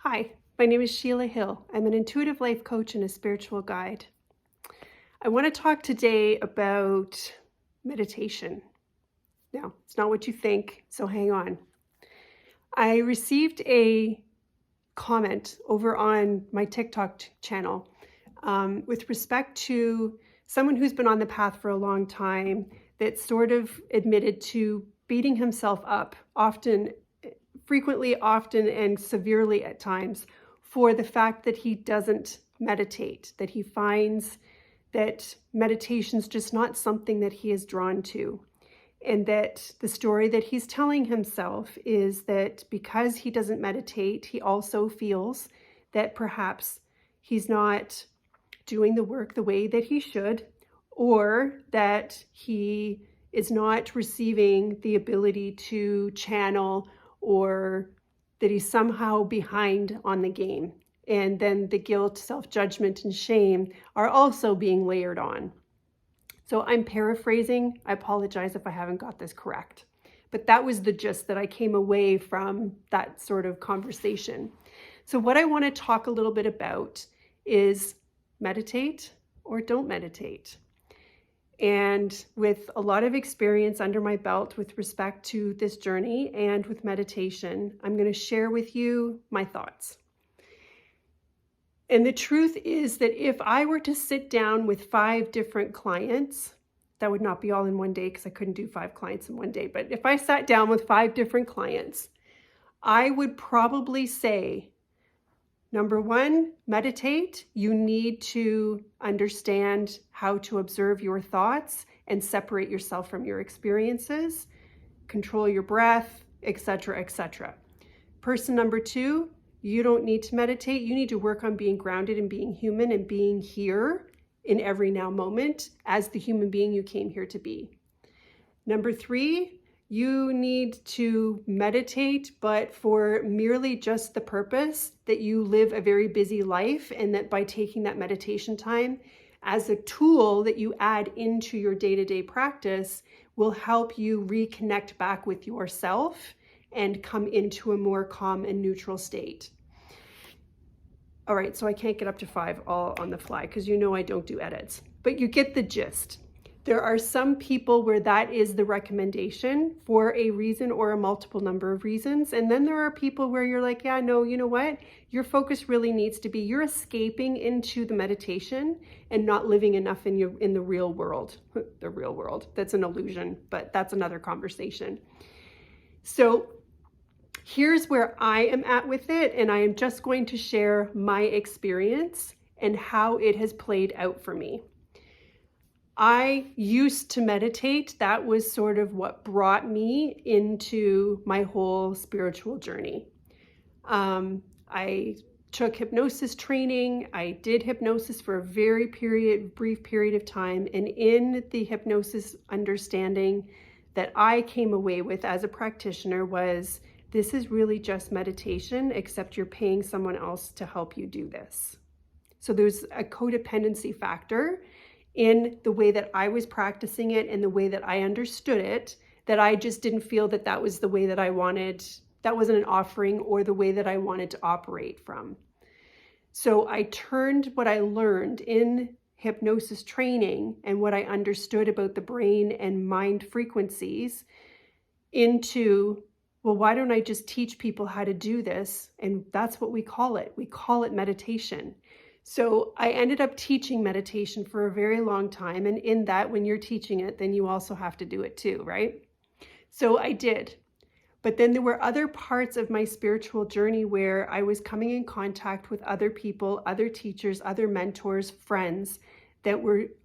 Hi, my name is Sheila Hill. I'm an intuitive life coach and a spiritual guide. I want to talk today about meditation. Now, it's not what you think, so hang on. I received a comment over on my TikTok channel with respect to someone who's been on the path for a long time that sort of admitted to beating himself up frequently, often, and severely at times for the fact that he doesn't meditate, that he finds that meditation's just not something that he is drawn to. And that the story that he's telling himself is that because he doesn't meditate, he also feels that perhaps he's not doing the work the way that he should, or that he is not receiving the ability to channel, or that he's somehow behind on the game. And then the guilt, self-judgment, and shame are also being layered on. So I'm paraphrasing. I apologize if I haven't got this correct. But that was the gist that I came away from that sort of conversation. So what I want to talk a little bit about is meditate or don't meditate. And with a lot of experience under my belt with respect to this journey and with meditation, I'm going to share with you my thoughts. And the truth is that if I were to sit down with 5 different clients, that would not be all in one day because I couldn't do 5 clients in one day. But if I sat down with 5 different clients, I would probably say, number 1, meditate. You need to understand how to observe your thoughts and separate yourself from your experiences, control your breath, etc., etc. Person number 2, you don't need to meditate. You need to work on being grounded and being human and being here in every now moment as the human being you came here to be. Number 3, you need to meditate, but for merely just the purpose that you live a very busy life, and that by taking that meditation time as a tool that you add into your day-to-day practice will help you reconnect back with yourself and come into a more calm and neutral state. All right, so I can't get up to 5 all on the fly because you know I don't do edits, but you get the gist. There are some people where that is the recommendation for a reason or a multiple number of reasons. And then there are people where you're like, yeah, no, you know what? Your focus really needs to be, you're escaping into the meditation and not living enough in the real world. The real world, that's an illusion, but that's another conversation. So here's where I am at with it, and I am just going to share my experience and how it has played out for me. I used to meditate. That was sort of what brought me into my whole spiritual journey. I took hypnosis training. I did hypnosis for a very brief period of time, and in the hypnosis understanding that I came away with as a practitioner was, this is really just meditation, except you're paying someone else to help you do this. So there's a codependency factor in the way that I was practicing it and the way that I understood it, that I just didn't feel that that was the way that I wanted, that wasn't an offering or the way that I wanted to operate from. So I turned what I learned in hypnosis training and what I understood about the brain and mind frequencies into, well, why don't I just teach people how to do this? And that's what we call it. We call it meditation. So I ended up teaching meditation for a very long time. And in that, when you're teaching it, then you also have to do it too, right? So I did. But then there were other parts of my spiritual journey where I was coming in contact with other people, other teachers, other mentors, friends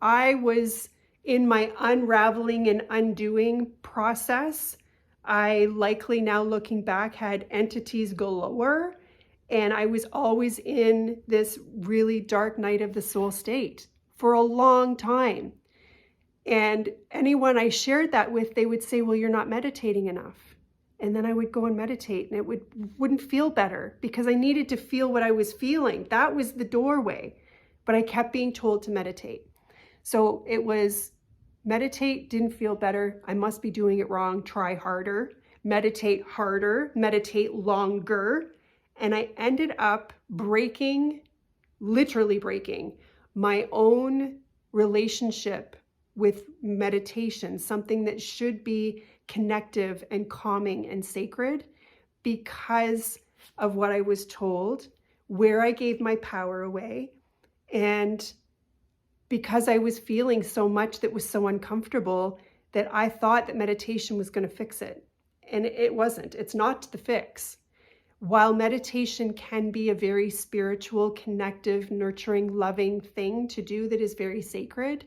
I was in my unraveling and undoing process. I likely now looking back had entities galore, and I was always in this really dark night of the soul state for a long time. And anyone I shared that with, they would say, well, you're not meditating enough. And then I would go and meditate, and it wouldn't feel better because I needed to feel what I was feeling. That was the doorway, but I kept being told to meditate. So it was meditate, didn't feel better. I must be doing it wrong. Try harder, meditate longer. And I ended up literally breaking my own relationship with meditation, something that should be connective and calming and sacred, because of what I was told, where I gave my power away, and because I was feeling so much that was so uncomfortable that I thought that meditation was going to fix it. And it wasn't. It's not the fix. While meditation can be a very spiritual, connective, nurturing, loving thing to do that is very sacred,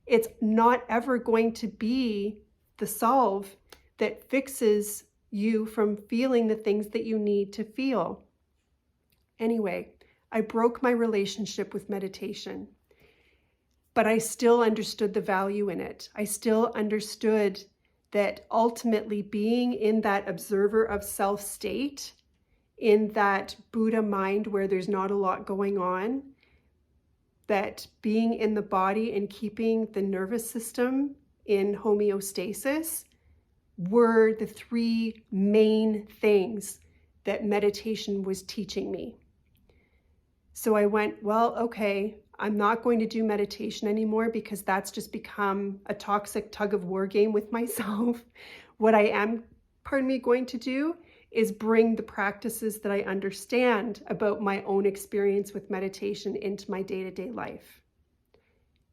it's not ever going to be the solve that fixes you from feeling the things that you need to feel. Anyway, I broke my relationship with meditation, but I still understood the value in it. I still understood that ultimately being in that observer of self state, in that Buddha mind where there's not a lot going on, that being in the body and keeping the nervous system in homeostasis were the three main things that meditation was teaching me. So I went, well, okay, I'm not going to do meditation anymore because that's just become a toxic tug of war game with myself. What I am, going to do is bring the practices that I understand about my own experience with meditation into my day-to-day life.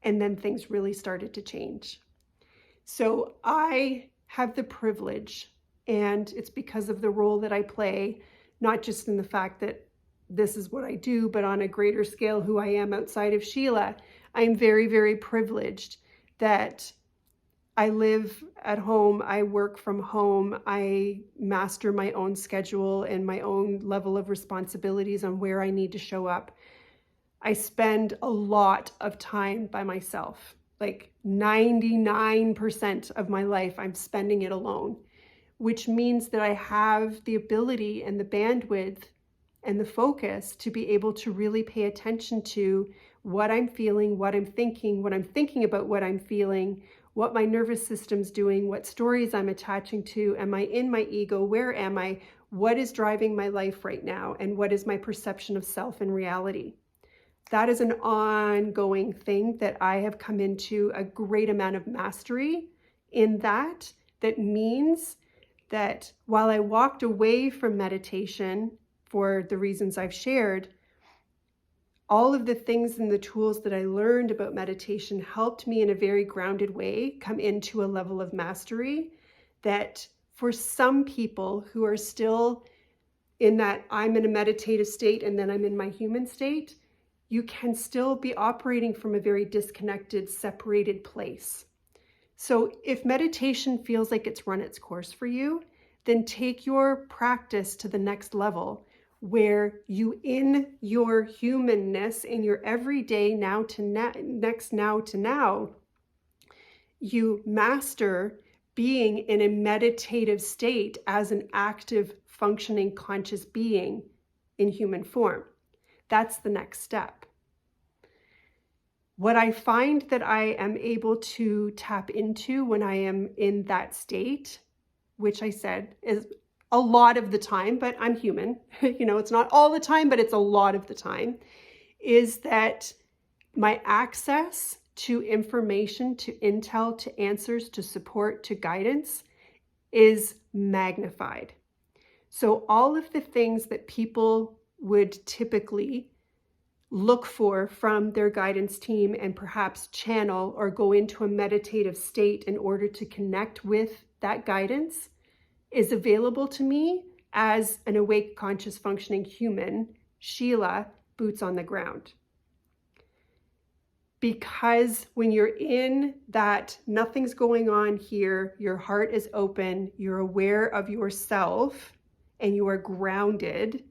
And then things really started to change. So I have the privilege, and it's because of the role that I play, not just in the fact that this is what I do, but on a greater scale, who I am outside of Sheila. I'm very, very privileged that I live at home, I work from home, I master my own schedule and my own level of responsibilities on where I need to show up. I spend a lot of time by myself, like 99% of my life, I'm spending it alone, which means that I have the ability and the bandwidth and the focus to be able to really pay attention to what I'm feeling, what I'm thinking about what I'm feeling, what my nervous system's doing, what stories I'm attaching to. Am I in my ego? Where am I? What is driving my life right now? And what is my perception of self and reality? That is an ongoing thing that I have come into a great amount of mastery in that. That means that while I walked away from meditation for the reasons I've shared, all of the things and the tools that I learned about meditation helped me in a very grounded way come into a level of mastery that for some people who are still in that I'm in a meditative state and then I'm in my human state, you can still be operating from a very disconnected, separated place. So if meditation feels like it's run its course for you, then take your practice to the next level, where you, in your humanness, in your everyday now to now, you master being in a meditative state as an active, functioning, conscious being in human form. That's the next step. What I find that I am able to tap into when I am in that state, which I said is a lot of the time, but I'm human, it's not all the time, but it's a lot of the time, is that my access to information, to intel, to answers, to support, to guidance is magnified. So all of the things that people would typically look for from their guidance team and perhaps channel or go into a meditative state in order to connect with that guidance is available to me as an awake, conscious, functioning human, Sheila, boots on the ground. Because when you're in that nothing's going on here, your heart is open, you're aware of yourself, and you are grounded,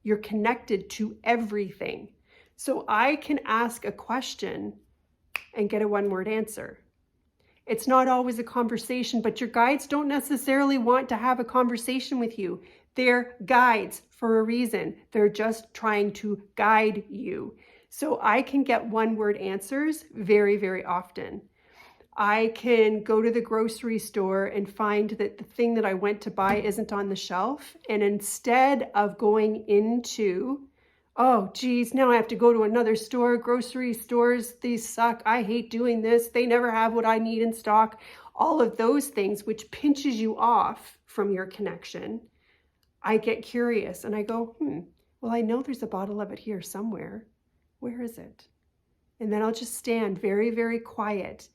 you're connected to everything. So I can ask a question and get a one-word answer. It's not always a conversation, but your guides don't necessarily want to have a conversation with you. They're guides for a reason. They're just trying to guide you. So I can get one-word answers very, very often. I can go to the grocery store and find that the thing that I went to buy isn't on the shelf. And instead of going into, oh, geez, now I have to go to another store, grocery stores, these suck. I hate doing this. They never have what I need in stock. All of those things, which pinches you off from your connection. I get curious and I go, well, I know there's a bottle of it here somewhere. Where is it? And then I'll just stand very, very quiet.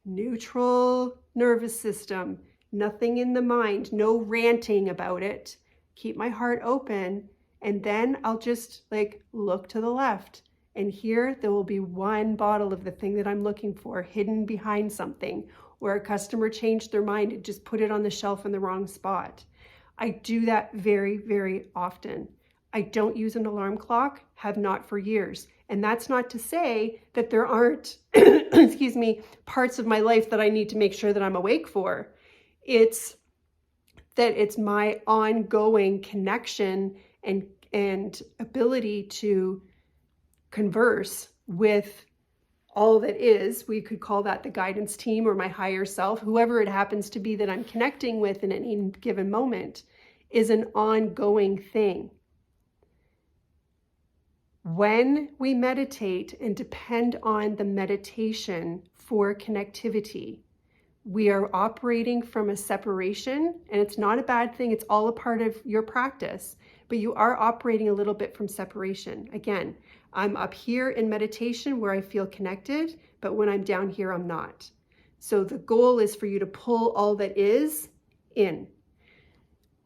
Neutral nervous system, nothing in the mind, no ranting about it. Keep my heart open, and then I'll just look to the left, and here there will be one bottle of the thing that I'm looking for hidden behind something, or a customer changed their mind and just put it on the shelf in the wrong spot. I do that very, very often. I don't use an alarm clock, have not for years. And that's not to say that there aren't, excuse me, parts of my life that I need to make sure that I'm awake for. It's that it's my ongoing connection and ability to converse with all that is. We could call that the guidance team or my higher self, whoever it happens to be that I'm connecting with in any given moment, is an ongoing thing. When we meditate and depend on the meditation for connectivity, we are operating from a separation, and it's not a bad thing. It's all a part of your practice, but you are operating a little bit from separation. Again, I'm up here in meditation where I feel connected, but when I'm down here, I'm not. So the goal is for you to pull all that is in.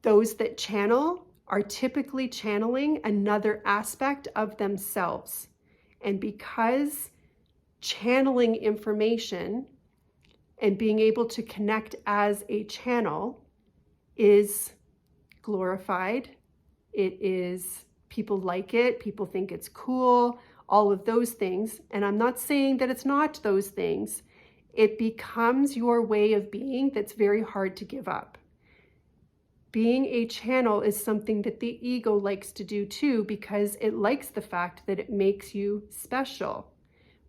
Those that channel are typically channeling another aspect of themselves. And because channeling information and being able to connect as a channel is glorified, people like it, people think it's cool, all of those things. And I'm not saying that it's not those things. It becomes your way of being that's very hard to give up. Being a channel is something that the ego likes to do too, because it likes the fact that it makes you special.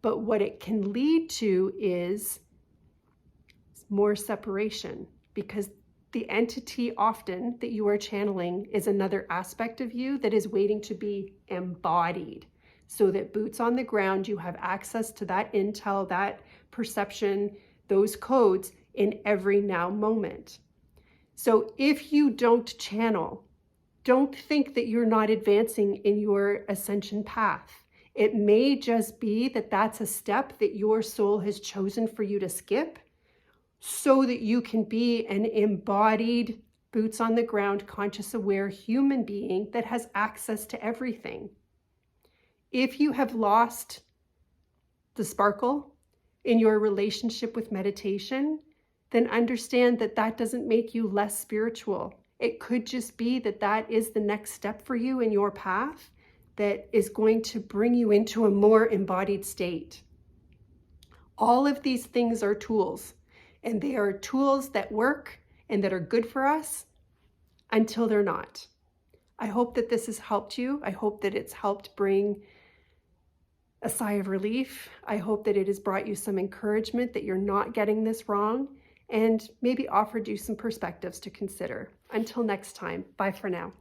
But what it can lead to is more separation, because the entity often that you are channeling is another aspect of you that is waiting to be embodied, so that boots on the ground, you have access to that intel, that perception, those codes in every now moment. So if you don't channel, don't think that you're not advancing in your ascension path. It may just be that that's a step that your soul has chosen for you to skip so that you can be an embodied, boots on the ground, conscious, aware human being that has access to everything. If you have lost the sparkle in your relationship with meditation, then understand that that doesn't make you less spiritual. It could just be that that is the next step for you in your path that is going to bring you into a more embodied state. All of these things are tools, and they are tools that work and that are good for us until they're not. I hope that this has helped you. I hope that it's helped bring a sigh of relief. I hope that it has brought you some encouragement that you're not getting this wrong, and maybe offered you some perspectives to consider. Until next time, bye for now.